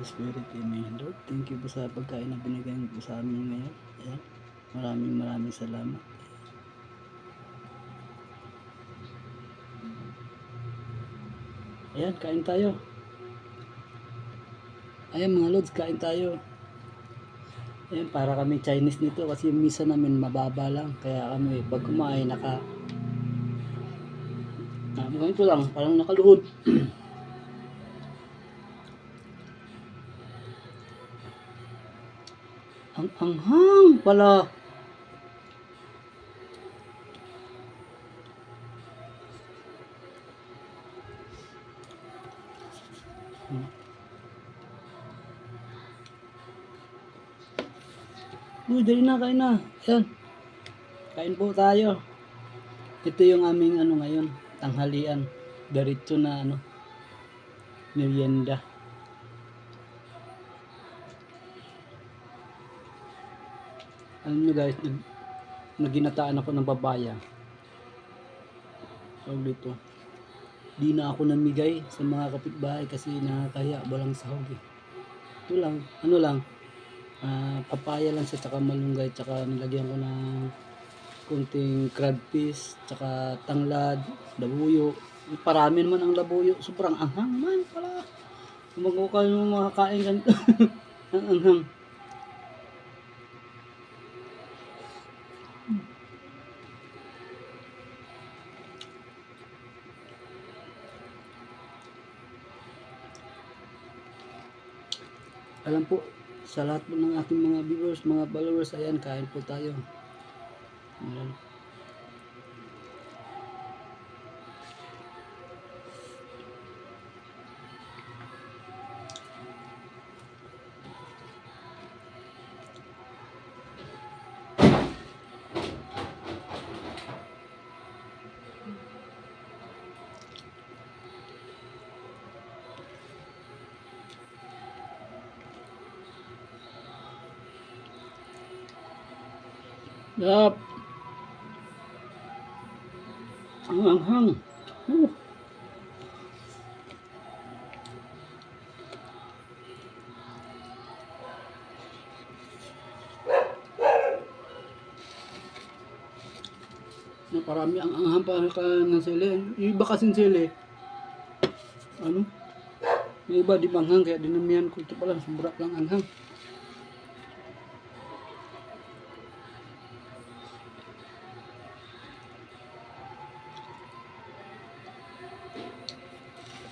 Spirit. Amen. Lord, thank you po sa pagkain na binigay po sa amin ngayon. Ayan. Maraming salamat. Ayan, kain tayo. Ayan mga Lods, kain tayo. Ayan, para kami Chinese nito kasi yung misa namin mababa lang. Kaya kami pag kumain ganito lang, parang nakaluhod. Ang anghang pala. Uy, dali na, kain na. Ayan. Kain po tayo. Ito yung aming ngayon, tanghalian. Diretso na merienda. Alam nyo guys, naginataan ako ng babaya. So dito, di na ako namigay sa mga kapitbahay kasi nakakahiya, walang sahog eh. Ito lang, papaya lang siya, tsaka malunggay, tsaka nilagyan ko ng kunting crab fish, tsaka tanglad, labuyo. Parami naman ang labuyo, sobrang anghang naman pala. Kung kayo makakain ganito, ang anghang. Alam po, sa lahat po ng aking mga viewers, mga followers, ayan, kain po tayo. Ayan. Yup. Ang anghang. Parami ang anghang pa ng sili. Yung iba kasing sili, yung iba di manghang, kaya dinamihan ko. Ito pala, sobra lang anghang.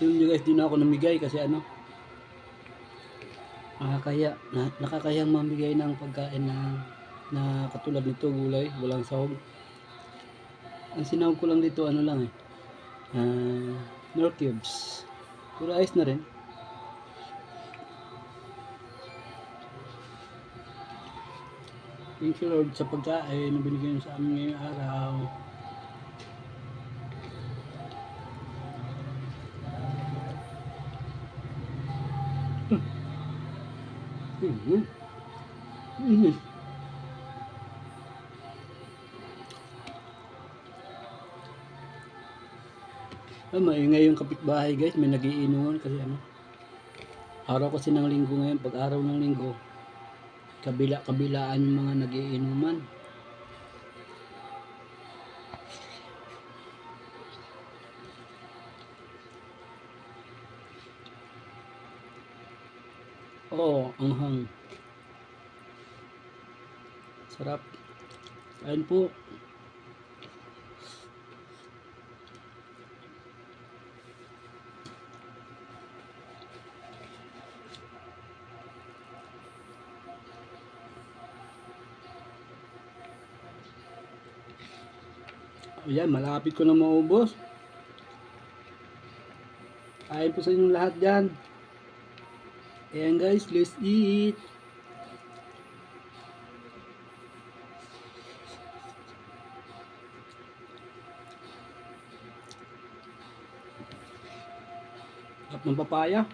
Yun nyo guys, di na ako namigay kasi nakakayang mamigay ng pagkain na katulad nito, gulay, walang sahog. Ang sinahog ko lang dito, Knorr cubes. Puro ayos na rin. Thank you Lord sa pagkain na binigay sa amin ngayong araw. Maingay yung kapitbahay guys, may nagiinuman kasi araw kasi ng linggo ngayon. Pag araw ng linggo, kabilaan yung mga nagiinuman. Oo, anghang. Sarap. Kain po. Ayan, malapit ko na maubos. Kain po sa inyong lahat dyan. Ayan guys, let's eat. Sarap ng papaya.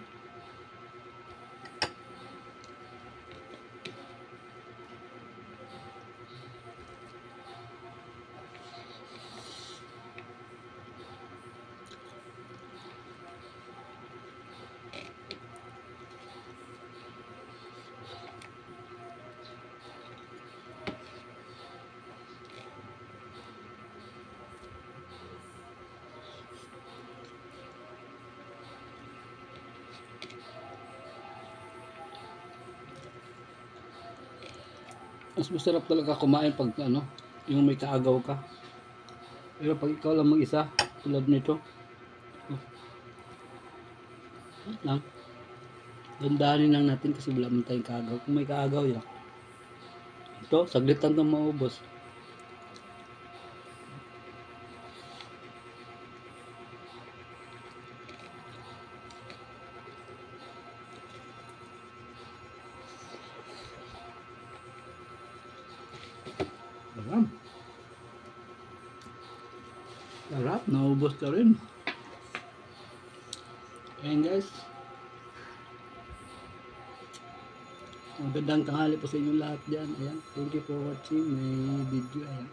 Mas masarap talaga kumain pag ano, yung may kaagaw ka. Pero pag ikaw lang mag-isa, tulad nito, lang, dandahanin lang natin kasi wala man tayong kaagaw. Kung may kaagaw yan, ito, saglit lang itong maubos. Alam. Sarap, naubos ka rin. Ayan guys, magandang tanghali po sa inyo lahat dyan. Ayan, thank you for watching my video. Ayan.